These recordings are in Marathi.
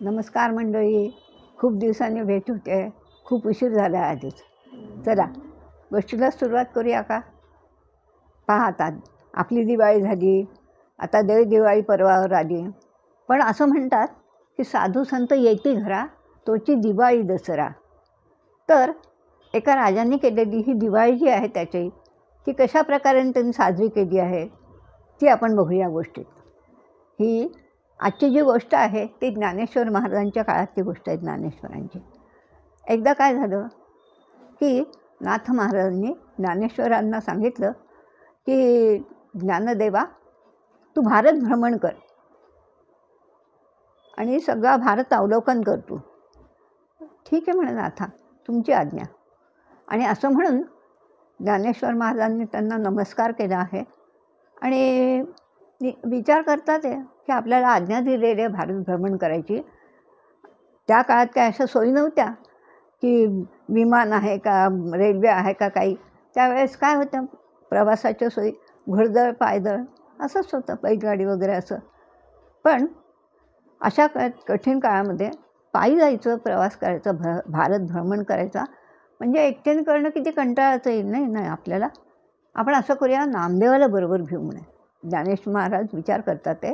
नमस्कार मंडळी. खूप दिवसांनी भेट होते. खूप उशीर झाला आधीच. चला गोष्टीला सुरुवात करूया का? पहा, आता आपली दिवाळी झाली, आता दिवाळी परवावर आली. पण असं म्हणतात की साधू संत येती घरा, तोची दिवाळी दसरा. तर एका राजांनी केलेली ही दिवाळी जी आहे त्याची ती कशा प्रकारे त्यांनी साजरी केली आहे ती आपण बघूया गोष्टीत. ही आजची जी गोष्ट आहे ती ज्ञानेश्वर महाराजांच्या काळातली गोष्ट आहे. ज्ञानेश्वरांची एकदा काय झालं की नाथ महाराजांनी ज्ञानेश्वरांना सांगितलं की ज्ञानदेवा, तू भारत भ्रमण कर आणि सगळा भारत अवलोकन कर तू. ठीक आहे म्हणे नाथा, तुमची आज्ञा. आणि असं म्हणून ज्ञानेश्वर महाराजांनी त्यांना नमस्कार केला आहे आणि विचार करतात आहे की आपल्याला आज्ञा दिलेली आहे भारत भ्रमण करायची. त्या काळात काय अशा सोयी नव्हत्या की विमान आहे का, रेल्वे आहे का काही. त्यावेळेस काय होतं, प्रवासाच्या सोयी घोडदळ पायदळ असंच होतं, बैलगाडी वगैरे असं. पण अशा कठीण काळामध्ये पायी जायचं, प्रवास करायचा, भारत भ्रमण करायचा म्हणजे एकट्याने करणं किती कंटाळाचं येईल. नाही आपल्याला आपण असं करूया, नामदेवाला बरोबर घेऊ म्हणे. ज्ञानेश्वर महाराज विचार करतात ते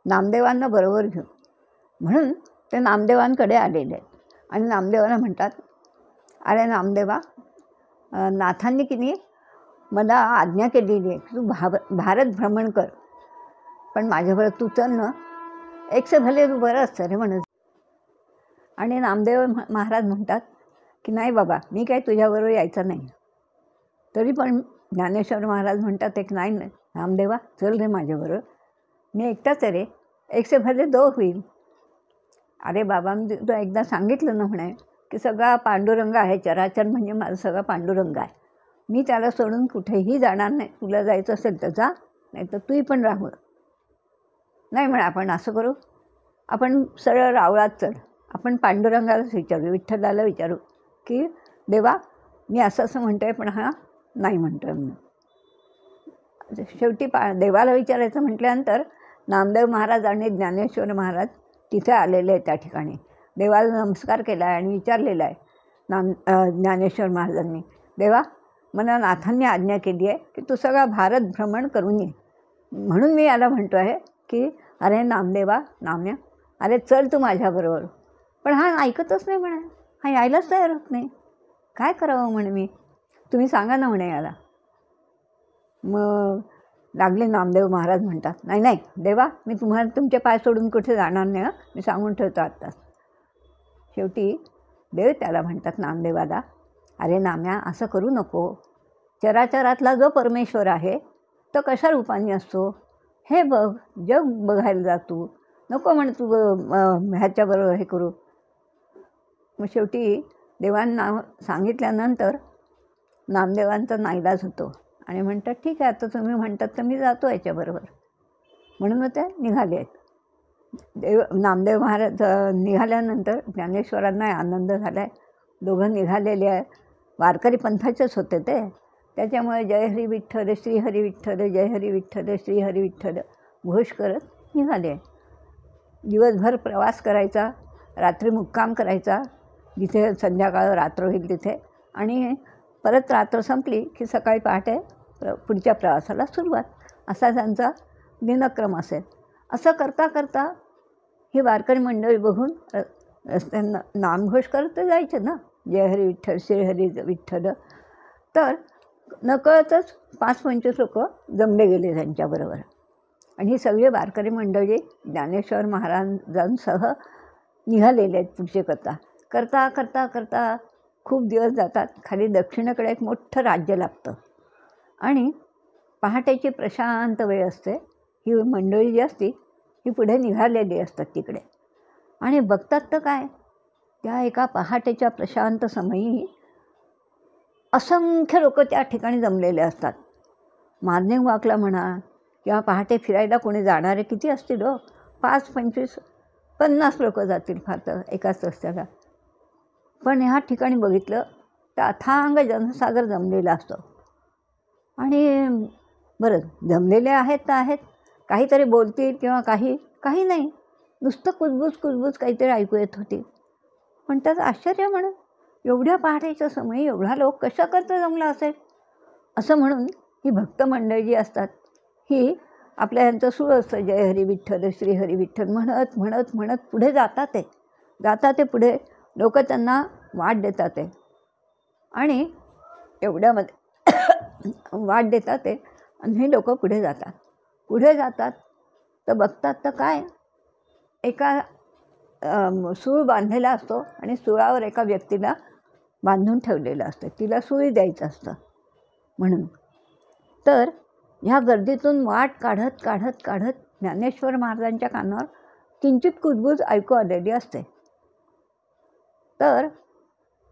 नामदेवांना बरोबर घेऊ. म्हणून ते नामदेवांकडे आलेले आहेत आणि नामदेवांना म्हणतात, अरे नामदेवा, नाथांनी की नाही मला आज्ञा केलेली आहे की तू भारत भ्रमण कर, पण माझ्याबरोबर तू चल ना, एक से भले तू बरं असतं रे म्हणत. आणि नामदेव महाराज म्हणतात की नाही बाबा, मी काय तुझ्याबरोबर यायचं नाही. तरी पण ज्ञानेश्वर महाराज म्हणतात एक नाही नामदेवा, चल रे माझ्याबरोबर, मी एकटाच आहे रे, एक से भले दो होईल. अरे बाबा, मी तुला एकदा सांगितलं ना म्हणे की सगळा पांडुरंग आहे, चराचर म्हणजे माझा सगळा पांडुरंग आहे. मी त्याला सोडून कुठेही जाणार नाही. तुला जायचं असेल तर जा, नाही तर तूही पण राहू. नाही म्हणे, आपण असं करू, आपण सरळ रावळात चल. आपण पांडुरंगालाच विचारू, विठ्ठलाला विचारू की देवा, मी असं म्हणतो आहे, पण हा नाही म्हणतो आहे म्हणून. शेवटी देवाला विचारायचं म्हटल्यानंतर नामदेव महाराज आणि ज्ञानेश्वर महाराज तिथे आलेले आहेत. त्या ठिकाणी देवाला नमस्कार केला आहे आणि विचारलेला आहे ज्ञानेश्वर महाराजांनी, देवा, मला नाथांनी आज्ञा केली आहे की तू सगळा भारत भ्रमण करून ये. म्हणून मी याला म्हणतो आहे की अरे नामदेवा, नाम्या, अरे चल तू माझ्याबरोबर. पण हा ऐकतच नाही म्हणे, हा यायलाच तयार होत नाही. काय करावं म्हणे मी, तुम्ही सांगा ना म्हणे याला. मग लागले नामदेव महाराज म्हणतात, नाही देवा, मी तुम्हाला तुमचे पाय सोडून कुठे जाणार नाही, मी सांगून ठेवतो आत्ताच. शेवटी देव त्याला म्हणतात नामदेवाला, अरे नाम्या, असं करू नको. चराचरातला जो परमेश्वर आहे तो कशा रूपाने असतो हे बघ, जग बघायला जा तू. नको म्हणे तू ह्याच्याबरोबर हे करू. मग शेवटी देवांना सांगितल्यानंतर नामदेवांचा नाईलाज होतो आणि म्हणतात, ठीक आहे, आता तुम्ही म्हणतात तर मी जातो याच्याबरोबर. म्हणून ते निघाले आहेत. नामदेव महाराज निघाल्यानंतर ज्ञानेश्वरांना आनंद झाला आहे. दोघं निघालेले आहे, वारकरी पंथाचेच होते ते. त्याच्यामुळे जय हरी विठ्ठल, श्री हरी विठ्ठल, जय हरी विठ्ठल, श्री हरी विठ्ठल घोष करत निघाले. दिवसभर प्रवास करायचा, रात्री मुक्काम करायचा, जिथे संध्याकाळ रात्र होईल तिथे, आणि परत रात्र संपली की सकाळी पहाटे पुढच्या प्रवासाला सुरुवात, असा त्यांचा दिनक्रम असेल. असं करता करता ही वारकरी मंडळी बघून रस्त्यांना नामघोष करत जायचे ना, जय हरी विठ्ठल, श्री हरी विठ्ठल. तर नकळतच 5-25 लोक जमले गेले त्यांच्याबरोबर. आणि ही सगळी वारकरी मंडळी ज्ञानेश्वर महाराजांसह निघालेले आहेत पुढचे करता करता करता खूप दिवस जातात. खाली दक्षिणेकडे एक मोठं राज्य लागतं आणि पहाटेची प्रशांत वेळ असते. ही मंडळी जी असती ही पुढे निघालेली असतात तिकडे. आणि बघतात तर काय, त्या एका पहाटेच्या प्रशांत समयी असंख्य लोक त्या ठिकाणी जमलेले असतात. मॉर्निंग वॉकला म्हणा किंवा पहाटे फिरायला कोणी जाणारे किती असतील हो, 5, 25, 50 लोक जातील फार तर एकाच रस्त्याला. पण ह्या ठिकाणी बघितलं तर अथांग जनसागर जमलेला असतो. आणि बरं, जमलेले आहेत तर आहेत, काहीतरी बोलतील किंवा काही नाही. नुसतं कुजबूज कुजबूज काहीतरी ऐकू येत होती. पण त्याचं आश्चर्य म्हणून एवढ्या पहाटेच्या समयी एवढा लोक कशा करता जमला असेल, असं म्हणून ही भक्त मंडळी जी असतात ही आपल्या यांचं सुरू असतं, जय हरी विठ्ठल श्री हरी विठ्ठल म्हणत म्हणत म्हणत पुढे जातात ते पुढे. लोक त्यांना वाट देतात आहे आणि एवढ्यामध्ये वाट देतात ते आणि हे लोक पुढे जातात तर बघतात तर काय, एका सूळ बांधलेला असतो आणि सुळावर एका व्यक्तीला बांधून ठेवलेलं असतं, तिला सुई द्यायचं असतं म्हणून. तर ह्या गर्दीतून वाट काढत काढत काढत ज्ञानेश्वर महाराजांच्या कानावर किंचित कुजबूज ऐकू आलेली असते. तर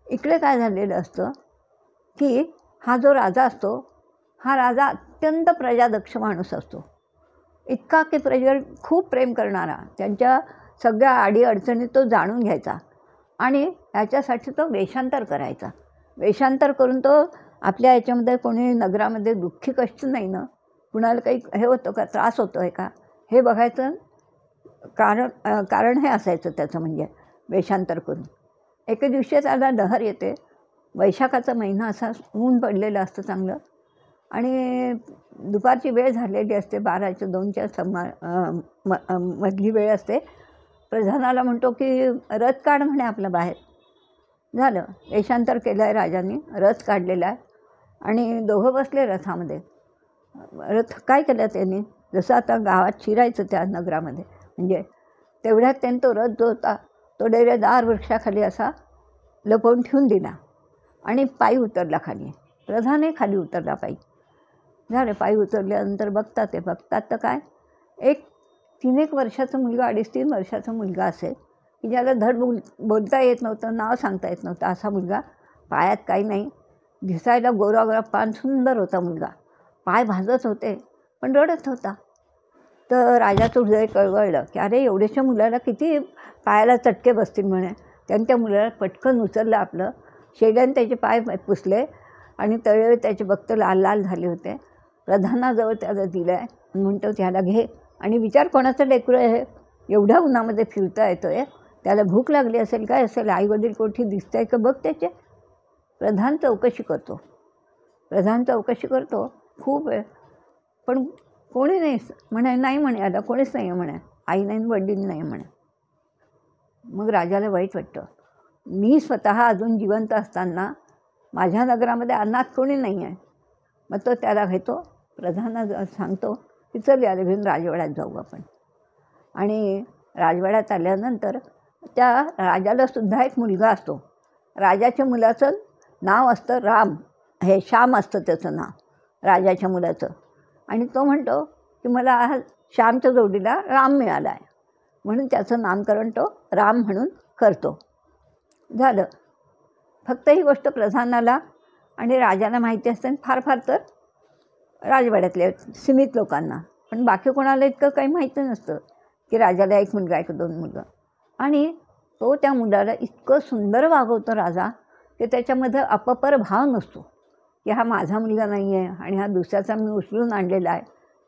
इकडे काय झालेलं असतं की हा जो राजा असतो, हा राजा अत्यंत प्रजादक्ष माणूस असतो. इतका की प्रजेवर खूप प्रेम करणारा, त्यांच्या सगळ्या अडीअडचणी तो जाणून घ्यायचा आणि ह्याच्यासाठी तो वेषांतर करायचा. वेषांतर करून तो आपल्या याच्यामध्ये कोणी नगरामध्ये दुःखी कष्ट नाही ना, कुणाला काही हे होतं का, त्रास होतो आहे का, हे बघायचं कारण हे असायचं त्याचं, म्हणजे वेषांतर करून. एके दिवशी त्याला लहर येते. वैशाखाचा महिना असा ऊन पडलेलं असतं चांगलं आणि दुपारची वेळ झालेली असते, 12-2च्या मधली वेळ असते. प्रधानाला म्हणतो की रथ काढ म्हणे आपलं बाहेर. झालं, वेषांतर केलं आहे राजांनी, रथ काढलेला आहे आणि दोघं बसले रथामध्ये. रथ काय केलं त्यांनी, जसं आता गावात शिरायचं त्या नगरामध्ये, म्हणजे तेवढ्यात त्यांनी तो रथ जो होता तो डेरेदार वृक्षाखाली असा लपवून ठेवून दिला आणि पायी उतरला खाली. प्रधानही खाली उतरला पायी. झालं, पायी उतरल्यानंतर बघतात तर काय, एक 3-1 वर्षाचा मुलगा, 2.5-3 वर्षाचा मुलगा असेल की ज्याला धड बोलता येत नव्हतं, नाव सांगता येत नव्हतं, असा मुलगा. पायात काही नाही, दिसायला गोरा पान सुंदर होता मुलगा. पाय भाजत होते पण रडत होता. तर राजाचं हृदय कळवळलं की अरे एवढ्याशा मुलाला किती पायाला चटके बसतील म्हणे. त्याने त्या मुलाला पटकन उचललं आपलं, शेड्याने त्याचे पाय पुसले आणि तळे त्याचे बक्त लाल लाल झाले होते. प्रधानाजवळ त्याला दिलं आहे, म्हणतो त्याला घे आणि विचार कोणाचं लेकरं आहे, एवढ्या उन्हामध्ये फिरता येतो आहे, त्याला भूक लागली असेल, काय असेल, आईवडील कोठी दिसतंय का बघ त्याचे. प्रधान चौकशी करतो खूप वेळ, पण कोणी नाही म्हणे, नाही म्हणे आता कोणीच नाही आहे म्हणे, आई नाही वडील नाही म्हणे. मग राजाला वाईट वाटतं, मी स्वतः अजून जिवंत असताना माझ्या नगरामध्ये अनाथ कोणी नाही आहे. मग तो त्याला घेतो, प्रधानाला सांगतो की चल याला घेऊन राजवाड्यात जाऊ आपण. आणि राजवाड्यात आल्यानंतर त्या राजाला सुद्धा एक मुलगा असतो. राजाच्या मुलाचं नाव असतं राम, हे श्याम असतं त्याचं नाव राजाच्या मुलाचं. आणि तो म्हणतो की मला हा श्यामच्या जोडीला राम मिळाला आहे, म्हणून त्याचं नामकरण तो राम म्हणून करतो. झालं, फक्त ही गोष्ट प्रधानाला आणि राजाला माहिती असते, फार फार तर राजवाड्यातल्या सीमित लोकांना. पण बाकी कोणाला इतकं काही माहिती नसतं की राजाला एक मुलगा, एक 2 मुलगा. आणि तो त्या मुलाला इतकं सुंदर वागवतो राजा की त्याच्यामध्ये अपपर भाव नसतो की हा माझा मुलगा नाही आहे आणि हा दुसऱ्याचा मी उचलून आणलेला आहे,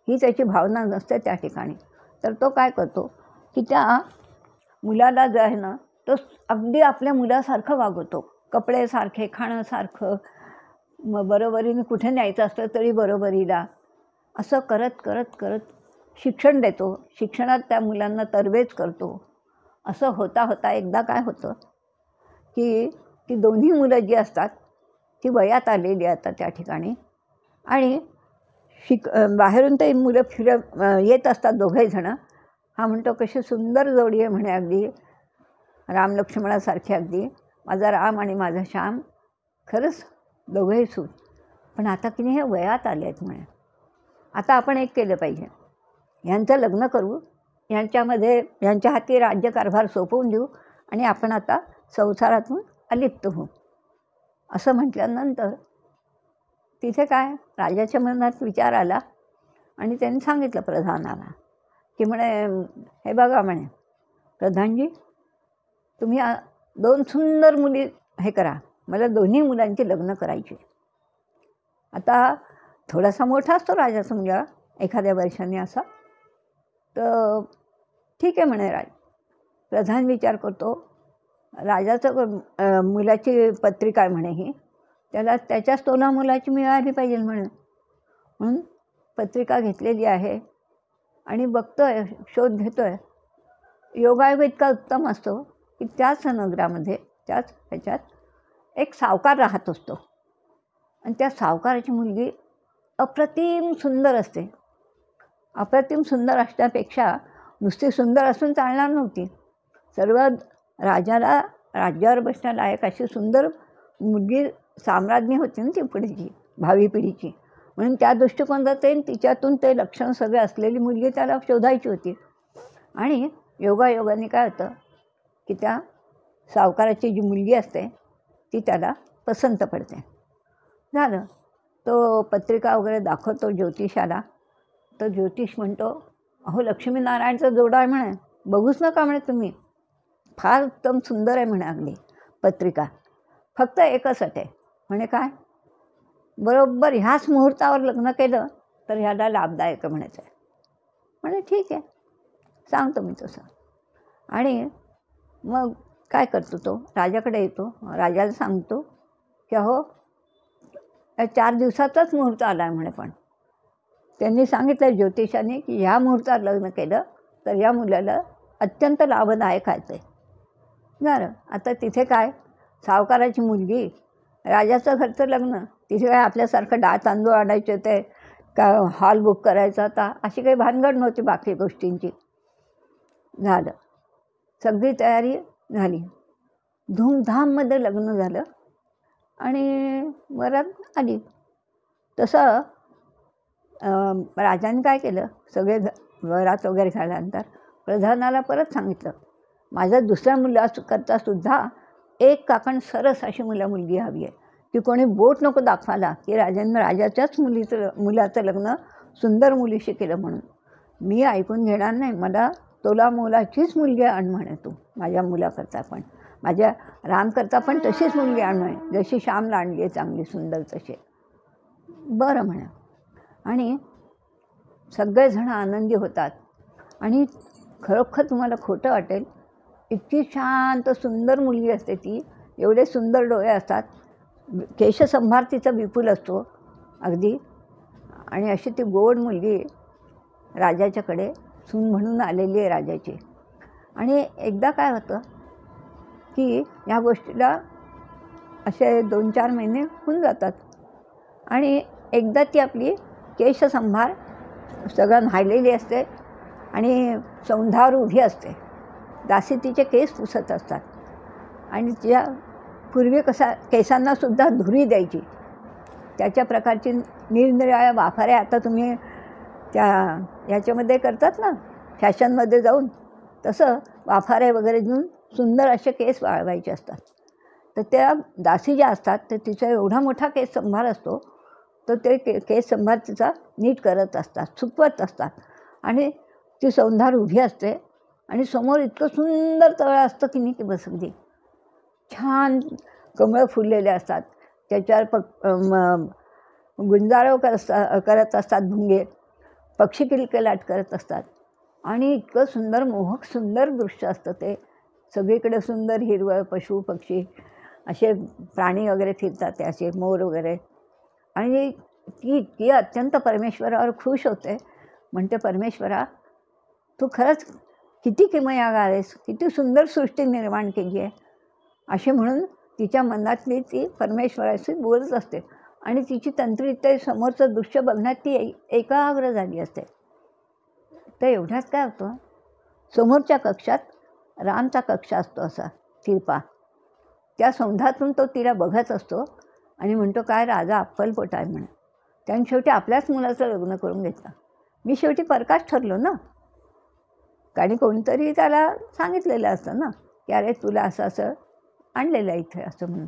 ही त्याची भावना नसते त्या ठिकाणी. तर तो काय करतो की त्या मुलाला जो आहे ना, तो अगदी आपल्या मुलासारखं वागवतो. कपडे सारखे, खाणं सारखं, मग बरोबरीने कुठे न्यायचं असलं तरी बरोबरीला, असं करत करत करत शिक्षण देतो. शिक्षणात त्या मुलांना तरबेज करतो. असं होता होता एकदा काय होतं की ती दोन्ही मुलं जी असतात ती वयात आलेली आता त्या ठिकाणी आणि बाहेरून ते मुलं येत असतात दोघेजणं. हा म्हणतो कशी सुंदर जोडी आहे म्हणे, अगदी राम लक्ष्मणासारखी, अगदी माझा राम आणि माझा श्याम, खरंच दोघंही सूत. पण आता की नाही हे वयात आले आहेत म्हणे, आता आपण एक केलं पाहिजे, ह्यांचं लग्न करू, ह्यांच्या हाती राज्यकारभार सोपवून देऊ आणि आपण आता संसारातून अलिप्त होऊ. असं म्हटल्यानंतर तिथे काय राजाच्या मनात विचार आला आणि त्यांनी सांगितलं प्रधानाला की म्हणे, हे बघा म्हणे प्रधानजी, तुम्ही 2 सुंदर मुली हे करा, मला दोन्ही मुलांची लग्न करायची. आता थोडासा मोठा असतो राजाचा मुलगा, एखाद्या वर्षाने असा. तर ठीक आहे म्हणे प्रधान विचार करतो, राजाचं मुलाची पत्रिका आहे म्हणे ही, त्याला त्याच्याच तोला मुलाची मिळाली पाहिजे म्हणून पत्रिका घेतलेली आहे आणि बघतोय, शोध घेतोय. योगायोग इतका उत्तम असतो की त्याच नगरामध्ये, त्याच ह्याच्यात एक सावकार राहत असतो आणि त्या सावकाराची मुलगी अप्रतिम सुंदर असते. अप्रतिम सुंदर असण्यापेक्षा नुसती सुंदर असून चालणार नव्हती, सर्व राजाला राज्यावर बसण्यालायक अशी सुंदर मुलगी साम्राज्ञी होती ना ती पुढची, भावी पिढीची. म्हणून त्या दृष्टिकोनातून तिच्यातून ते लक्षण सगळे असलेली मुलगी त्याला शोधायची होती. आणि योगायोगाने काय होतं की त्या सावकाराची जी मुलगी असते ती त्याला पसंत पडते. झालं, तो पत्रिका वगैरे दाखवतो ज्योतिषाला. तर ज्योतिष म्हणतो, अहो लक्ष्मीनारायणचा जोडा आहे म्हणे, बघूच नका म्हणे तुम्ही, फार उत्तम सुंदर आहे म्हणे अगदी पत्रिका. फक्त एकच अट आहे म्हणे, काय? बरोबर ह्याच मुहूर्तावर लग्न केलं तर ह्याला लाभदायक म्हणायचं आहे. म्हणे ठीक आहे, सांगतो मी तसं. आणि मग काय करतो तो, राजाकडे येतो, राजाला सांगतो की अहो 4 दिवसाचाच मुहूर्त आला आहे म्हणे, पण त्यांनी सांगितलं ज्योतिषाने की ह्या मुहूर्तावर लग्न केलं तर या मुलाला अत्यंत लाभदायक आहे. झालं, आता तिथे काय, सावकाराची मुलगी, राजाचं घरचं लग्न, तिथे काय आपल्यासारखं डाळ तांदूळ आणायचे ते का हॉल बुक करायचा होता, अशी काही भानगड नव्हती बाकी गोष्टींची. झालं, सगळी तयारी झाली, धूमधाममध्ये लग्न झालं आणि वरात आली. तसं राजाने काय केलं, सगळे वरात वगैरे झाल्यानंतर प्रधानाला परत सांगितलं, माझ्या दुसऱ्या मुलाकरता सुद्धा एक काकण सरस अशी मुलगी हवी आहे, की कोणी बोट नको दाखवायला की राजाच्याच मुलाचं लग्न सुंदर मुलीशी केलं म्हणून. मी ऐकून घेणार नाही, मला तोला मुलाचीच मुलगी आण म्हणे तू, माझ्या मुलाकरता पण, माझ्या रामकरता पण तशीच मुलगी आण म्हणे, जशी श्यामला आणली आहे चांगली सुंदर तशी. बरं म्हणा. आणि सगळेजण आनंदी होतात. आणि खरोखर तुम्हाला खोटं वाटेल, इतकी शांत सुंदर मुलगी असते ती, एवढे सुंदर डोळे असतात, केशसंभार तिचा विपुल असतो अगदी. आणि अशी ती गोड मुलगी राजाच्याकडे सून म्हणून आलेली आहे राजाची. आणि एकदा काय होतं की या गोष्टीला असे 2-4 महिने होऊन जातात आणि एकदा ती आपली केशसंभार सगळं न्हायलेली असते आणि सौंधावर उभी असते. दासी तिचे केस पुसत असतात आणि तिच्या पूर्वी केसांनासुद्धा धुरी द्यायची, त्याच्या प्रकारची निरनिराळ्या वाफाऱ्या आता तुम्ही त्या ह्याच्यामध्ये करतात ना फॅशनमध्ये जाऊन, तसं वाफारे वगैरे देऊन सुंदर असे केस वाळवायचे असतात. तर त्या दासी ज्या असतात तर तिचा एवढा मोठा केस संभार असतो, तर ते केस संभार तिचा नीट करत असतात, सुकवत असतात. आणि ती सौंधार उभी असते आणि समोर इतकं सुंदर तळ असतं की नाही की बस अगदी छान कमळं फुललेले असतात, त्याच्यावर गुंजारव करत असतात भुंगे, पक्षी किलकिलाट करत असतात. आणि इतकं सुंदर मोहक सुंदर दृश्य असतं ते. सगळीकडे सुंदर हिरवळ, पशु पक्षी असे प्राणी वगैरे फिरतात, ते असे मोर वगैरे. आणि ती अत्यंत परमेश्वरावर खुश होते, म्हणते परमेश्वरा तू खरंच किती किमयागार आहेस, किती सुंदर सृष्टी निर्माण केली आहे, अशी म्हणून तिच्या मनातली ती परमेश्वराशी बोलत असते. आणि तिची तंत्री ते समोरचं दृश्य बघण्यात ती एकाग्र झाली असते. तर एवढ्यात काय होतं, समोरच्या कक्षात रामचा कक्ष असतो असा तिरपा, त्या सौंधातून तो तिला बघत असतो आणि म्हणतो काय राजा अक्कलपोट आहे म्हणे, त्याने शेवटी आपल्याच मुलाचं लग्न करून घेतलं. मी शेवटी परकाश ठरलो ना, कारण कोणीतरी त्याला सांगितलेलं असतं ना की अरे तुला असं असं आणलेलं आहे इथे असं म्हणून,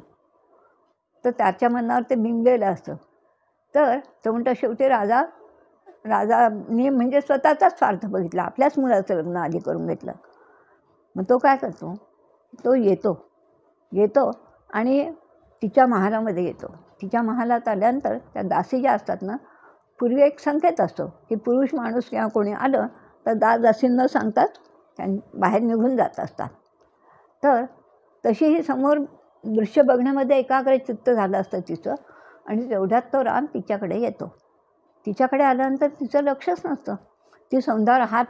तर त्याच्या मनावर ते बिंबलेलं असतं. तर तो म्हणतो शेवटी राजाने म्हणजे स्वतःचाच स्वार्थ बघितला, आपल्याच मुलाचं लग्न आधी करून घेतलं. मग तो काय करतो, तो येतो आणि तिच्या महालामध्ये येतो. तिच्या महालात आल्यानंतर त्या दासी ज्या असतात ना, पूर्वी एक संकेत असतो की पुरुष माणूस किंवा कोणी आलं तर दासी न सांगतात बाहेर निघून जात असतात. तर तशी ही समोर दृश्य बघण्यामध्ये एकाग्र चित्त झालं असतं तिचं. आणि तेवढ्यात तो राम तिच्याकडे येतो. तिच्याकडे आल्यानंतर तिचं लक्षच नसतं. ती सौंदार हात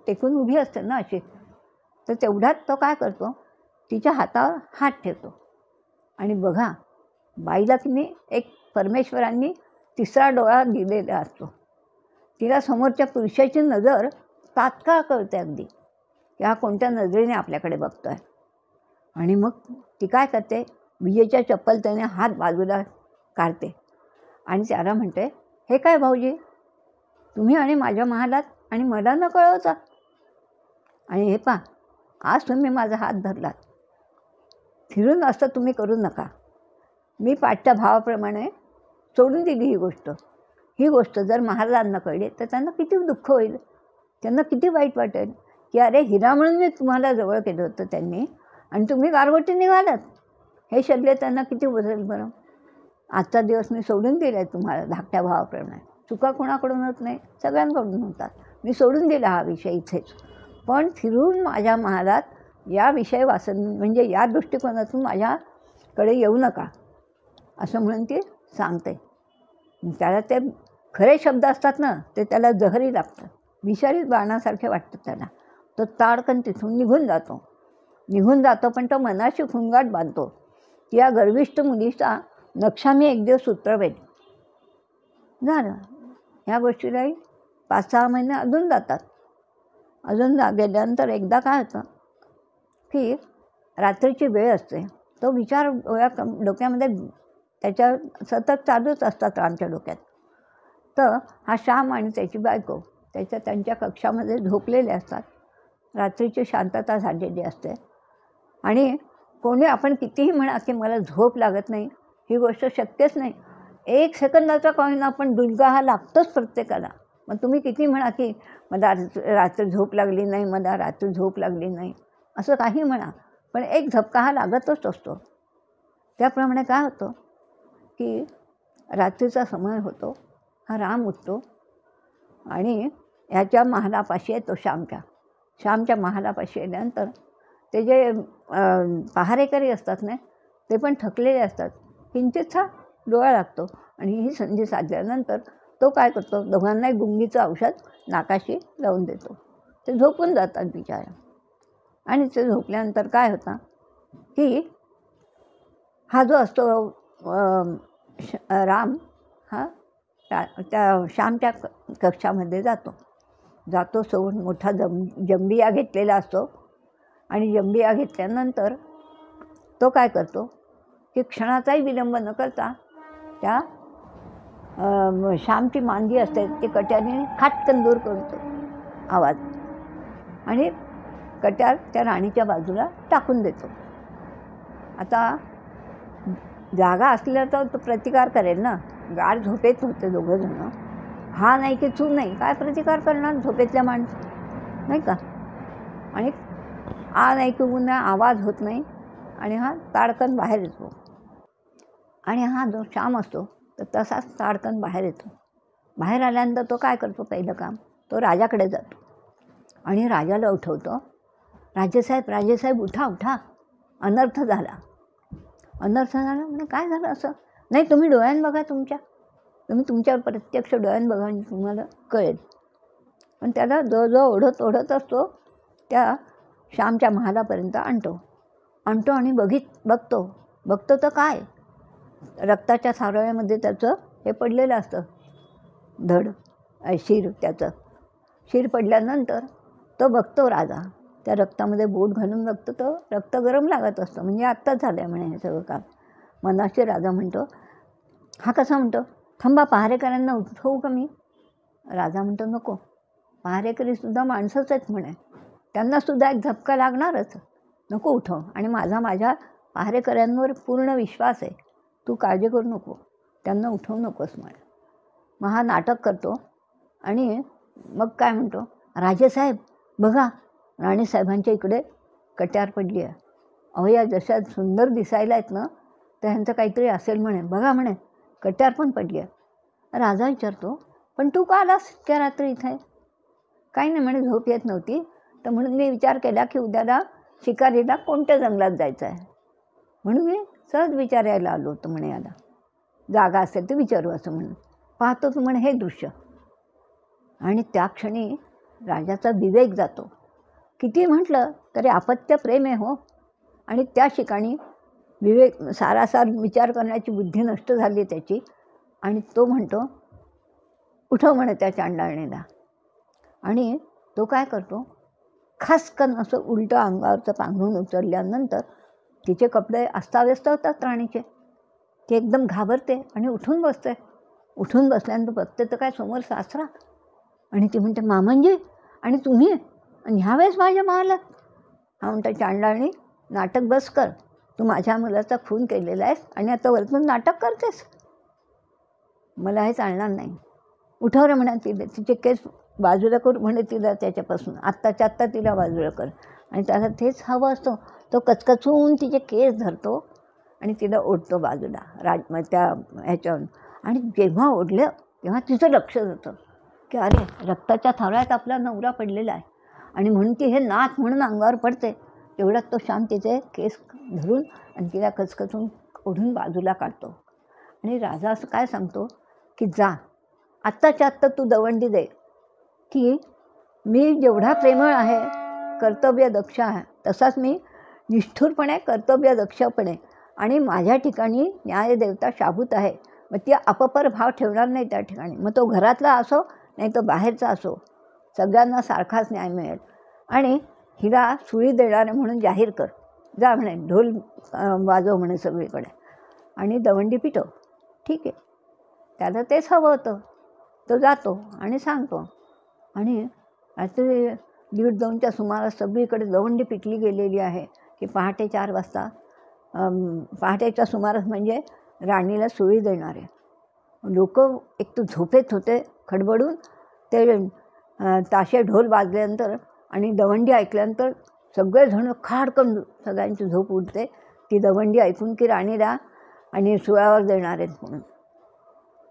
टेकून उभी असते ना अशी. तर तेवढ्यात तो काय करतो, तिच्या हातावर हात ठेवतो. आणि बघा, बाईला तिने एक परमेश्वरांनी तिसरा डोळा दिलेला असतो. तिला समोरच्या पुरुषाची नजर तात्काळ कळते अगदी, की हा कोणत्या नजरेने आपल्याकडे बघतो आहे. आणि मग ती काय करते, विजेच्या चपलतेने हात बाजूला काढते आणि त्याला म्हणते, हे काय भाऊजी, तुम्ही आणि माझ्या महालात आणि मला न कळवता. आणि हे पहा, आज तुम्ही माझा हात धरलात, फिरून असं तुम्ही करू नका. मी पाठच्या भावाप्रमाणे सोडून दिली ही गोष्ट. ही गोष्ट जर महाराजांना कळली तर त्यांना किती दुःख होईल, त्यांना किती वाईट वाटेल, की अरे हिरा म्हणून मी तुम्हाला जवळ केलं होतं त्यांनी आणि तुम्ही गारगोटी निघालात. हे शल्य त्यांना किती बसेल बरं. आजचा दिवस मी सोडून दिला आहे तुम्हाला धाकट्या भावाप्रमाणे. चुका कोणाकडून होत नाही, सगळ्यांकडून होतात. मी सोडून दिला हा विषय इथेच. पण फिरून माझ्या महालात या विषय म्हणजे या दृष्टिकोनातून माझ्याकडे येऊ नका, असं म्हणून ती सांगते. त्याला ते खरे शब्द असतात ना, ते त्याला जहरी लागतात, विषारी बाणासारखे वाटतात त्याला. तो ताडकन तिथून निघून जातो. पण तो मनाशी खुंगाट बांधतो की या गर्विष्ठ मुलीचा नक्षा मी एक दिवस उतरवेल. झालं. ह्या गोष्टीलाही 5-6 महिने अजून जातात. गेल्यानंतर एकदा काय होतं, की रात्रीची वेळ असते. तो विचार डोक्यामध्ये त्याच्या सतत चालूच असतात रामच्या डोक्यात. तर हा श्याम आणि त्याची बायको त्यांच्या कक्षामध्ये झोपलेले असतात. रात्रीची शांतता झालेली असते. आणि कोणी आपण कितीही म्हणा की मला झोप लागत नाही, ही गोष्ट शक्यच नाही. 1 सेकंदाचा का होईना आपण डुलका हा लागतोच प्रत्येकाला. मग तुम्ही किती म्हणा की मला रात्री झोप लागली नाही, असं काही म्हणा, पण एक झपका हा लागतच असतो. त्याप्रमाणे काय होतं, की रात्रीचा समय होतो. हा राम उठतो आणि ह्याच्या महालापाशी येतो. श्यामच्या महालापाशी येल्यानंतर ते जे पहारेकरी असतात ना, ते पण थकलेले असतात. किंचितसा डोळा लागतो आणि ही संधी साधल्यानंतर तो काय करतो, दोघांनाही गुंगीचं औषध नाकाशी लावून देतो. ते झोपून जातात बिचारा. आणि ते झोपल्यानंतर काय होतं, की हा जो असतो राम, हा त्या श्यामच्या कक्षामध्ये जातो सोबत मोठा जंबिया घेतलेला असतो. आणि जंबिया घेतल्यानंतर तो काय करतो, की क्षणाचाही विलंब न करता त्या श्यामची मांदी असते ती कट्याने खाटकन दूर करतो आवाज, आणि कट्यार त्या राणीच्या बाजूला टाकून देतो. आता जागा असल्या तर तो प्रतिकार करेल ना. गाढ झोपेत होते दोघंजणं. हा नाही की तू नाही, काय प्रतिकार करणार झोपेतल्या माणसं, नाही का. आणि आ नाही की ऊन नाही, आवाज होत नाही आणि हा ताडकन बाहेर येतो. आणि हा जो श्याम असतो तर तसाच ताडकन बाहेर येतो. बाहेर आल्यानंतर तो काय करतो, पहिलं काम तो राजाकडे जातो आणि राजाला उठवतो. राजेसाहेब उठा, अनर्थ झाला. म्हणजे काय झालं असं. नाही, तुम्ही डोळ्यानं बघा, तुम्ही तुमच्यावर प्रत्यक्ष डोळ्यानं बघा म्हणजे तुम्हाला कळेल. पण त्याला जो ओढत असतो त्या श्यामच्या महालापर्यंत आणतो आणि बघतो तर काय, रक्ताच्या सारव्यामध्ये त्याचं हे पडलेलं असतं, त्याचं शिर पडल्यानंतर तो बघतो राजा. त्या रक्तामध्ये बोट घालून बघतो, तो रक्त गरम लागत असतं, म्हणजे आत्ताच झालं आहे म्हणे हे सगळं काम. मनाशी राजा म्हणतो, हा कसा म्हणतो, थांबा पहारेकऱ्यांना उठवू का मी. राजा म्हणतो, नको, पहारेकरीसुद्धा माणसंच आहेत म्हणे, त्यांनासुद्धा एक झपका लागणारच, नको उठव. आणि माझ्या पहारेकऱ्यांवर पूर्ण विश्वास आहे, तू काळजी करू नको, त्यांना उठवू नकोस म्हणे. मग हा नाटक करतो आणि मग काय म्हणतो, राजेसाहेब बघा, राणीसाहेबांच्या इकडे कट्यार पडली आहे. अहो या जशा सुंदर दिसायला आहेत ना, तर ह्यांचं काहीतरी असेल म्हणे, बघा म्हणे कट्यार पण पडली आहे. राजा विचारतो, पण तू का आलास इतक्या रात्री इथे. काही नाही म्हणे, झोप येत नव्हती, तर म्हणून मी विचार केला की उद्याला शिकारीला कोणत्या जंगलात जायचं आहे. म्हणून मी सहज विचारायला आलो होतो म्हणे याला, जागा असेल तर विचारू असं म्हणून. पाहतो तू म्हणे हे दृश्य. आणि त्या क्षणी राजाचा विवेक जातो. किती म्हटलं तरी अपत्य प्रेम आहे हो. आणि त्या ठिकाणी विवेक सारासार विचार करण्याची बुद्धी नष्ट झाली त्याची. आणि तो म्हणतो उठव म्हणे त्या चांडाळणीला. आणि तो काय करतो, खासकन असं उलटं अंगावरचं पांघरून उचलल्यानंतर तिचे कपडे अस्ताव्यस्त होतात राणीचे. ती एकदम घाबरते आणि उठून बसते. उठून बसल्यानंतर बघते तर काय समोर सासरा. आणि ती म्हणते मामंजी आणि तुम्ही आणि ह्यावेळेस माझ्या महालात. हा म्हणता चांडाळणी नाटक बस कर. तू माझ्या मुलाचा खून केलेला आहेस आणि आता वरतून नाटक करतेस. मला हे चालणार नाही. उठव रे म्हणा तिला, तिचे केस बाजूला करू म्हणे तिला त्याच्यापासून, आत्ताच्या आत्ता तिला बाजूला कर. आणि त्याला तेच हवं असतं. तो कचकचून तिचे केस धरतो आणि तिला ओढतो बाजूला त्या ह्याच्यावरून. आणि जेव्हा ओढलं तेव्हा तिचं लक्ष जातं की अरे रक्ताच्या थारोळ्यात आपला नवरा पडलेला आहे. आणि म्हणून ती हे नाथ म्हणून अंगावर पडते. तेवढ्यात तो श्याम तिचे केस धरून आणि तिला कचकचून ओढून बाजूला काढतो. आणि राजा असं काय सांगतो की जा आत्ताच्या आत्ता तू दवंडी दे की मी जेवढा प्रेमळ आहे, कर्तव्य दक्ष आहे, तसाच मी निष्ठुरपणे कर्तव्य दक्षपणे आणि माझ्या ठिकाणी न्यायदेवता शाबूत आहे. मग ती अपपर भाव ठेवणार नाही त्या ठिकाणी. मग तो घरातला असो नाही तो बाहेरचा असो, सगळ्यांना सारखाच न्याय मिळेल. आणि हिला सुळी देणारे म्हणून जाहीर कर. जा म्हणे ढोल वाजव म्हणे सगळीकडे आणि दवंडी पिटव. ठीक आहे, त्याला तेच हवं होतं. तो जातो आणि सांगतो. आणि रात्री 1:30-2च्या सुमारास सगळीकडे दवंडी पिटली गेलेली आहे की पहाटे 4 वाजता पहाटेच्या सुमारास म्हणजे राणीला सुळी देणारे लोक एक तर झोपेत होते खडबडून. ते ताशे ढोल वाजल्यानंतर आणि दवंडी ऐकल्यानंतर सगळेजण खाडकन सगळ्यांची झोप उडते ती दवंडी ऐकून की राणीला आणि सुळावर देणार आहेत म्हणून.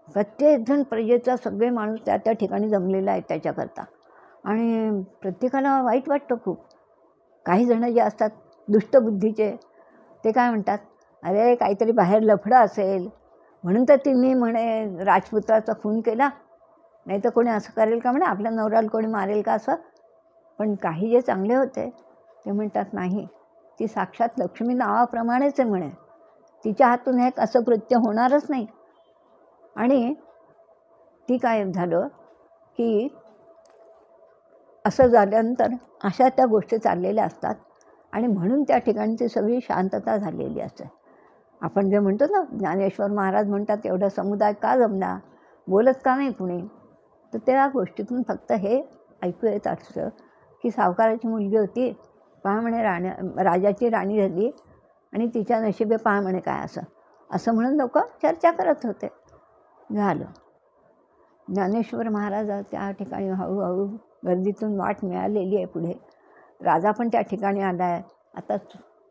प्रत्येकजण प्रजेचा सगळे माणूस त्या ठिकाणी जमलेला आहे त्याच्याकरता. आणि प्रत्येकाला वाईट वाटतं खूप. काही जणं जे असतात दुष्टबुद्धीचे ते काय म्हणतात, अरे काहीतरी बाहेर लफडं असेल म्हणून तर तिने म्हणे राजपुत्राचा खून केला, नाही तर कोणी असं करेल का म्हणे, आपल्या नवऱ्याला कोणी मारेल का असं. पण काही जे चांगले होते ते म्हणतात नाही, ती साक्षात लक्ष्मी नावाप्रमाणेच आहे म्हणे, तिच्या हातून हे असं कृत्य होणारच नाही. आणि ती काय झालं की असं झाल्यानंतर अशा त्या गोष्टी चाललेल्या असतात. आणि म्हणून त्या ठिकाणी ती सगळी शांतता झालेली असते. आपण जे म्हणतो ना, ज्ञानेश्वर महाराज म्हणतात एवढा समुदाय का जमला, बोलत का नाही कुणी. तर त्या गोष्टीतून फक्त हे ऐकू येत असतं की सावकाराची मुलगी होती, पहा म्हणे राजाची राणी झाली आणि तिच्या नशिबे पहा म्हणे काय असं असं म्हणून लोक चर्चा करत होते. झालं. ज्ञानेश्वर महाराज त्या ठिकाणी हळूहळू गर्दीतून वाट मिळालेली आहे पुढे. राजा पण त्या ठिकाणी आला आहे. आता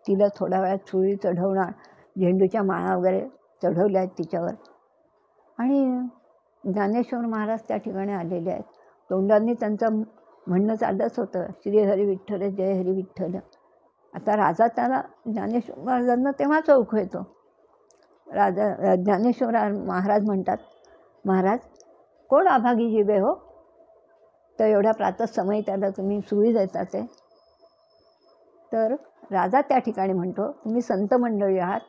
तिला थोड्या वेळात सुळी चढवणार, झेंडूच्या माळा वगैरे चढवल्या आहेत तिच्यावर. आणि ज्ञानेश्वर महाराज त्या ठिकाणी आलेले आहेत. तोंडांनी त्यांचं म्हणणं चाललंच होतं, श्री हरी विठ्ठल जय हरी विठ्ठल. आता राजा त्याला ज्ञानेश्वर महाराजांना तेव्हाच ओळखू येतो. राजा ज्ञानेश्वर महाराज म्हणतात, महाराज कोण अभागी जीव आहे हो, तर एवढ्या प्रातःसमयी त्याला तुम्ही सुळी देता ते. तर राजा त्या ठिकाणी म्हणतो, तुम्ही संत मंडळी आहात,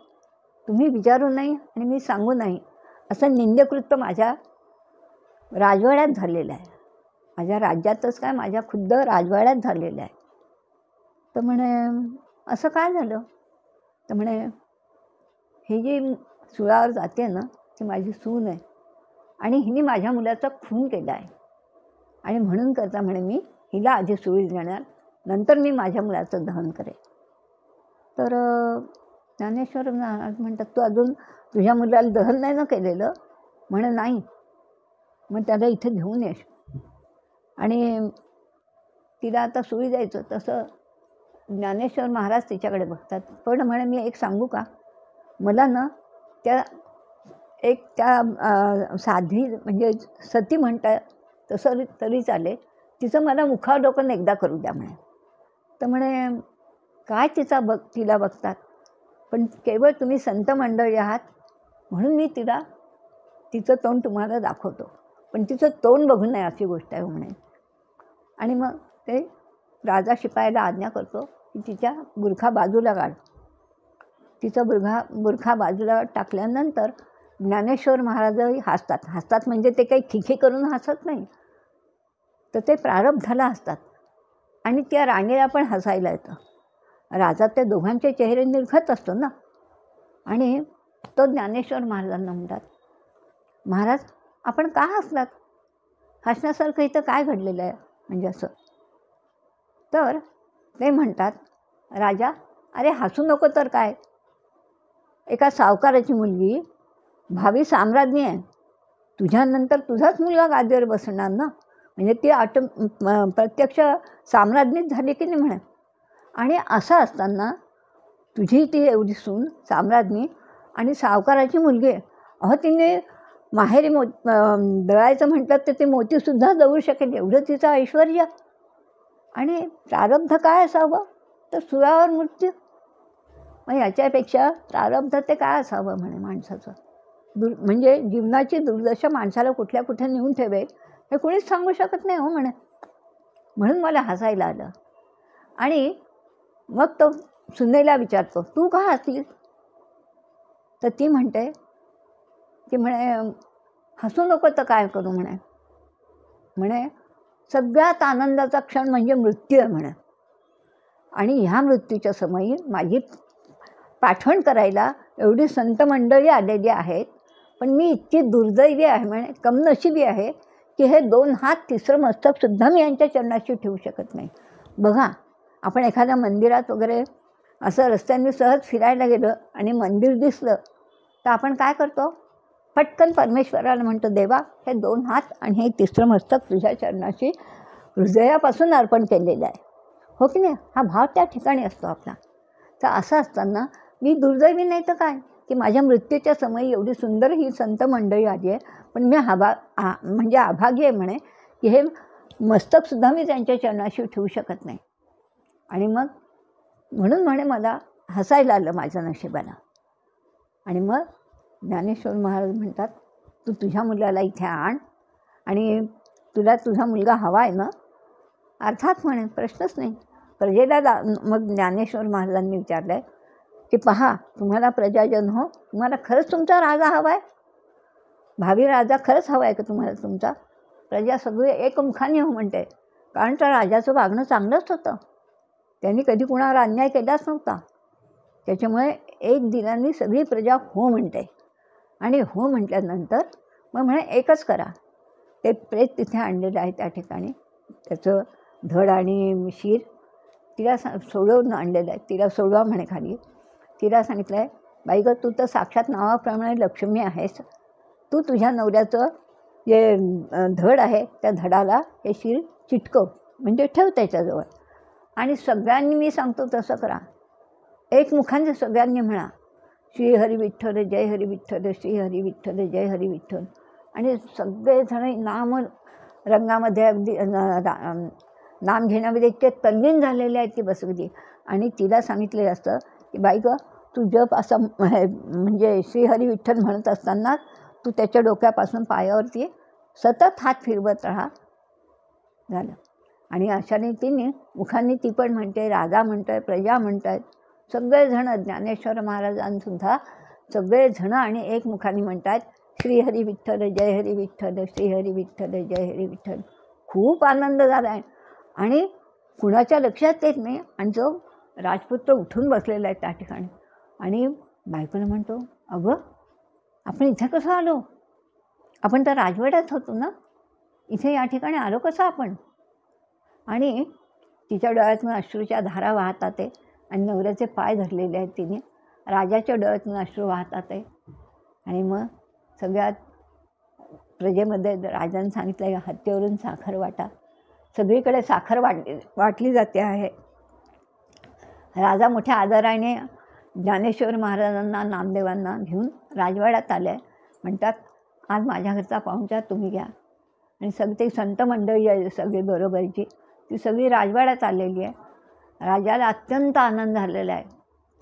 तुम्ही विचारू नाही आणि मी सांगू नाही असं निंद्यकृत्य माझ्या राजवाड्यात झालेलं आहे. माझ्या राज्यातच काय, माझ्या खुद्द राजवाड्यात झालेलं आहे. तर म्हणे असं काय झालं. तर म्हणे ही जी सुळावर जाते ना ती माझी सून आहे आणि हिने माझ्या मुलाचा खून केला आहे आणि म्हणून करता म्हणे मी हिला आधी सुळी देणार, नंतर मी माझ्या मुलाचं दहन करेन. तर ज्ञानेश्वर महाराज म्हणतात, तू अजून तुझ्या मुलाला दहन नाही ना केलेलं. म्हणे नाही. मग त्याला इथे घेऊन येश आणि तिला आता सुळी द्यायचं. तसं ज्ञानेश्वर महाराज तिच्याकडे बघतात. पण म्हणे मी एक सांगू का, मला ना त्या साधी म्हणजे सती म्हणता तसं तरी चालेल, तिचं मला मुखावलोकन एकदा करू द्या म्हणे. तर म्हणे काय तिला बघतात, पण केवळ तुम्ही संत मंडळी आहात म्हणून मी तिचं तोंड तुम्हाला दाखवतो, पण तिचं तोंड बघू नये अशी गोष्ट आहे म्हणे. आणि मग ते राजा शिपायाला आज्ञा करतो की तिच्या बुरखा बाजूला काढ. तिचा बुरखा बाजूला टाकल्यानंतर ज्ञानेश्वर महाराजही हसतात म्हणजे ते काही खिखी करून हसत नाही, तर ते प्रारब्धाला हसतात. आणि त्या राणीला पण हसायला येतं. राजा त्या दोघांचे चेहरे निरखत असतो ना. आणि तो ज्ञानेश्वर महाराजांना म्हणतात, महाराज आपण का हसलात? हसण्यासारखं इथं काय घडलेलं आहे म्हणजे असं. तर ते म्हणतात, राजा अरे हसू नको तर काय, एका सावकाराची मुलगी भावी साम्राज्ञी आहे, तुझ्यानंतर तुझाच मुलगा गादीवर बसणार ना, म्हणजे ती प्रत्यक्ष साम्राज्ञीच झाली की नाही म्हणे. आणि असं असताना तुझी ती एवढी सून साम्राज्ञी आणि सावकाराची मुलगी आहे, तिने माहेरी दळायचं म्हटलं तर ते मोतीसुद्धा दळू शकेल एवढं तिचं ऐश्वर्य. आणि प्रारब्ध काय असावं तर सुरावर मृत्यू. मग याच्यापेक्षा प्रारब्ध ते काय असावं म्हणे माणसाचं. म्हणजे जीवनाची दुर्दशा माणसाला कुठे नेऊन ठेवेल हे कोणीच सांगू शकत नाही हो म्हणे. म्हणून मला हसायला आलं. आणि मग तो सुनेला विचारतो, तू का हसलीस? तर ती म्हणते की म्हणे हसू नको तर काय करू म्हणे सगळ्यात आनंदाचा क्षण म्हणजे मृत्यू आहे म्हणे. आणि ह्या मृत्यूच्या समयी माझी पाठवण करायला एवढी संत मंडळी आलेली आहेत, पण मी इतकी दुर्दैवी आहे म्हणे, कमनशिबी आहे की हे 2 हात तिसरं मस्तकसुद्धा मी यांच्या चरणाशी ठेवू शकत नाही. बघा, आपण एखाद्या मंदिरात वगैरे असं रस्त्याने सहज फिरायला गेलं आणि मंदिर दिसलं तर आपण काय करतो, पटकन परमेश्वराला म्हणतो, देवा हे 2 हात आणि हे तिसरं मस्तक तुझ्या चरणाशी हृदयापासून अर्पण केलेलं आहे, हो की नाही. हा भाव त्या ठिकाणी असतो आपला. तर असं असताना मी दुर्दैवी नाही तर काय की माझ्या मृत्यूच्या समयी एवढी सुंदर ही संत मंडळी आली आहे, पण मी म्हणजे अभागी आहे म्हणे की हे मस्तकसुद्धा मी त्यांच्या चरणाशी ठेवू शकत नाही. आणि मग म्हणून म्हणे मला हसायला आलं माझ्या नशिबाला. आणि मग ज्ञानेश्वर महाराज म्हणतात, तू तुझ्या मुलाला इथे आण आणि तुला तुझा मुलगा हवा आहे ना? अर्थात म्हणे, प्रश्नच नाही. प्रजेला मग ज्ञानेश्वर महाराजांनी विचारलं आहे की पहा, तुम्हाला प्रजाजन हो, तुम्हाला खरंच तुमचा राजा हवा आहे, भावी राजा खरंच हवा आहे का तुम्हाला तुमचा? प्रजा सगळी एकमुखाने हो म्हणते, कारण त्या राजाचं वागणं चांगलंच होतं, त्यांनी कधी कुणावर अन्याय केलाच नव्हता. त्याच्यामुळे एक दिलाने सगळी प्रजा हो म्हणते. आणि हो म्हटल्यानंतर मग म्हणे एकच करा, ते प्रेत तिथे आणलेलं आहे त्या ठिकाणी, त्याचं धड आणि शीर तिला सोडवून आणलेलं आहे, तिला सोडवा म्हणे खाली. तिला सांगितलं आहे, बाई गं तू तर साक्षात नावाप्रमाणे लक्ष्मी आहेस, तू तुझ्या नवऱ्याचं जे धड आहे त्या धडाला हे शीर चिटकव, म्हणजे ठेव त्याच्याजवळ. आणि सगळ्यांनी मी सांगतो तसं करा, एकमुखाने सगळ्यांनी म्हणा, श्री हरी विठ्ठल जय हरी विठ्ठल, श्री हरी विठ्ठल जय हरी विठ्ठल. आणि सगळेजण नाम रंगामध्ये अगदी नाम घेण्यामध्ये इतके तल्लीन झालेले आहेत की बसवली. आणि तिला सांगितलेलं असतं की बाई गं तू जप असं म्हणजे श्रीहरी विठ्ठल म्हणत असताना तू त्याच्या डोक्यापासून पायावरती सतत हात फिरवत राहा. झालं. आणि अशा रीतीने मुखांनी ती पण म्हणते, राजा म्हणतोय, प्रजा म्हणत आहेत, सगळेजणं ज्ञानेश्वर महाराजांसुद्धा सगळेजणं आणि एक मुखाने म्हणत आहेत, श्रीहरी विठ्ठल जय हरी विठ्ठल, श्रीहरी विठ्ठल जय हरी विठ्ठल. खूप आनंद झाला आहे आणि कुणाच्या लक्षात येत नाही. आणि जो राजपुत्र उठून बसलेला आहे त्या ठिकाणी आणि बायकोला म्हणतो, अगं आपण इथे कसं आलो? आपण तर राजवाड्यात होतो ना, इथे या ठिकाणी आलो कसं आपण? आणि तिच्या डोळ्यातून अश्रूच्या धारा वाहतात आहे आणि नवऱ्याचे पाय धरलेले आहेत तिने, राजाच्या डोळ्यातून अश्रू वाहतात आहे. आणि मग सगळ्यात प्रजेमध्ये राजाने सांगितलं, हत्तीवरून साखर वाटा. सगळीकडे साखर वाटली जाते आहे. राजा मोठ्या आदराने ज्ञानेश्वर महाराजांना, नामदेवांना घेऊन राजवाड्यात आले. म्हणतात, आज माझ्या घरचा पाहुणचार तुम्ही घ्या. आणि सगळी संत मंडळी आहे सगळी बरोबरची, ती सगळी राजवाड्यात आलेली आहे. राजाला अत्यंत आनंद झालेला आहे.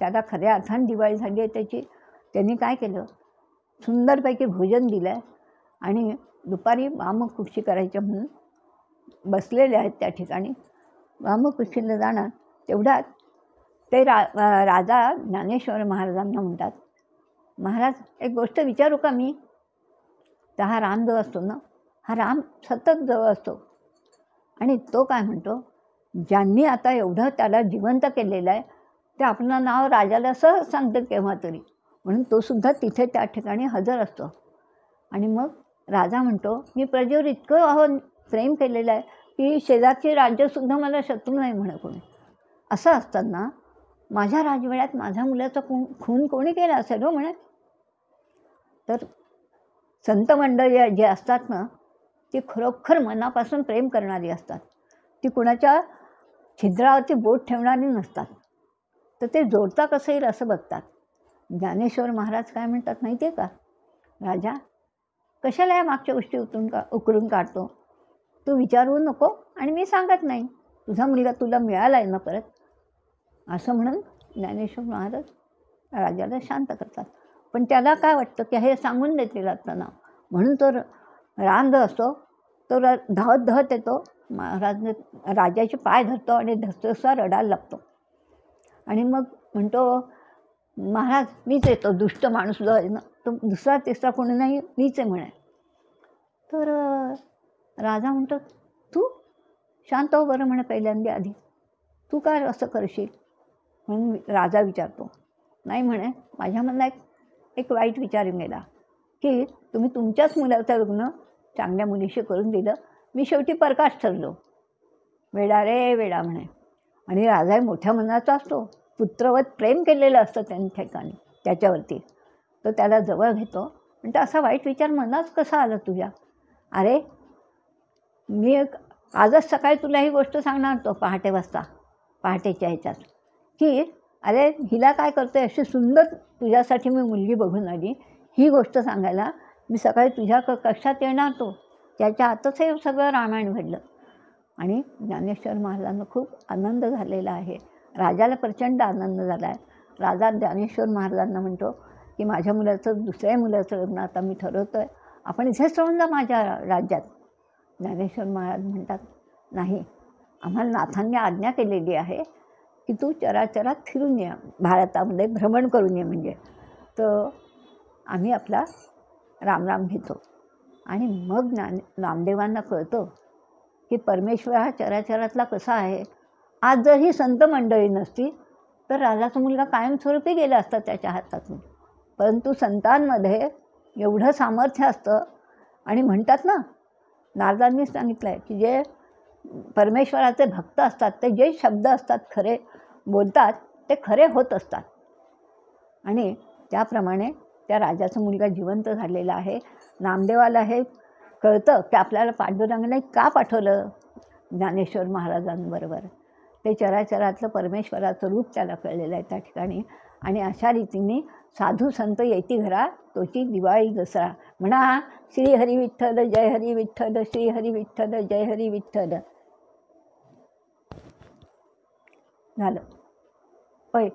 त्याला खऱ्या अर्थाने दिवाळी झाली आहे त्याची. त्यांनी काय केलं, सुंदरपैकी भोजन दिलं आहे आणि दुपारी वामकुक्षी करायच्या म्हणून बसलेले आहेत त्या ठिकाणी. वामकुक्षीला जाणार तेवढ्यात ते राजा ज्ञानेश्वर महाराजांना म्हणतात, महाराज एक गोष्ट विचारू का मी? तर हा राम जो असतो ना, हा राम सतत जवळ असतो आणि तो काय म्हणतो, ज्यांनी आता एवढं त्याला जिवंत केलेलं आहे ते आपलं नाव राजाला सहज सांगतं केव्हा तरी, म्हणून तो सुद्धा तिथे त्या ठिकाणी हजर असतो. आणि मग राजा म्हणतो, मी प्रजेवर इतकं प्रेम केलेलं आहे की शेजारची राज्यसुद्धा मला शत्रू नाही म्हणे कोणी. असं असताना माझ्या राजवाड्यात माझ्या मुलाचा खून कोणी केला असेल हो म्हणे. तर संत मंडळी जे असतात ना, ती खरोखर मनापासून प्रेम करणारी असतात. ती कुणाच्या छिद्रावरती बोट ठेवणारी नसतात. तर ते जोडता कसं येईल असं बघतात. ज्ञानेश्वर महाराज काय म्हणतात माहिती आहे का, राजा कशाला या मागच्या गोष्टी उकरून काढतो, तू विचारू नको आणि मी सांगत नाही, तुझा मुलगा तुला मिळाला आहे ना परत, असं म्हणून ज्ञानेश्वर महाराज राजाला शांत करतात. पण त्याला काय वाटतं की हे सांगून देतील असताना, म्हणून तो राम जो असतो तो धावत धावत येतो, महाराजने राजाचे पाय धरतो आणि धसधसा रडायला लागतो. आणि मग म्हणतो, महाराज मीच येतो, दुष्ट माणूस जो आहे ना तो दुसरा तिसरा कोणी नाही, मीच आहे म्हणे. तर राजा म्हणतो, तू शांत हो बरं म्हणे पहिल्यांदा आधी, तू काय असं करशील? म्हणून राजा विचारतो. नाही म्हणे, माझ्या मनात एक वाईट विचार गेला की तुम्ही तुमच्याच मुलाचं लग्न चांगल्या मुलीशी करून दिलं, मी शेवटी परकाश ठरलो. वेडा रे वेडा म्हणे. आणि राजा मोठ्या मनाचा असतो, पुत्रवत प्रेम केलेलं असतं त्यांनी ठिकाणी त्याच्यावरती. तो त्याला जवळ घेतो, म्हणतो असा वाईट विचार मनात कसा आला तुझ्या? अरे मी आजच सकाळी तुला ही गोष्ट सांगणार होतो पहाटेच्या ह्याच्यात, की अरे हिला काय करते, अशी सुंदर तुझ्यासाठी मी मुलगी बघून आली, ही गोष्ट सांगायला मी सकाळी तुझ्या कक्षात येणार होतो. त्याच्या आतच हे सगळं रामायण घडलं. आणि ज्ञानेश्वर महाराजांना खूप आनंद झालेला आहे. राजाला प्रचंड आनंद झाला आहे. राजा ज्ञानेश्वर महाराजांना म्हणतो की माझ्या मुलाचं दुसऱ्या मुलाचं लग्न आता मी ठरवतो आहे, आपण इथेच राहून जा माझ्या राज्यात. ज्ञानेश्वर महाराज म्हणतात, नाही, आम्हाला नाथांनी आज्ञा केलेली आहे की तू चराचरात फिरून ये, भारतामध्ये भ्रमण करून ये म्हणजे. तर आम्ही आपला रामराम घेतो. आणि मग नामदेवांना कळतं की परमेश्वर हा चराचरातला कसा आहे. आज जर ही संत मंडळी नसती तर राजाचा मुलगा कायमस्वरूपी गेला असता त्याच्या हातातून. परंतु संतांमध्ये एवढं सामर्थ्य असतं. आणि म्हणतात ना, नारदांनी सांगितलं आहे की जे परमेश्वराचे भक्त असतात ते जे शब्द असतात खरे बोलतात ते खरे होत असतात. आणि त्याप्रमाणे त्या राजाचा मुलगा जिवंत झालेला आहे. नामदेवाला हे कळतं की आपल्याला पांडुरंगाने का पाठवलं ज्ञानेश्वर महाराजांबरोबर. ते चराचरातलं परमेश्वराचं रूप त्याला कळलेलं आहे त्या ठिकाणी. आणि अशा रीतीने साधू संत येती घरा तोची दिवाळी दसरा. म्हणा श्री हरी विठ्ठल जय हरी विठ्ठल, श्री हरी विठ्ठल जय हरी विठ्ठल. झालं. होय.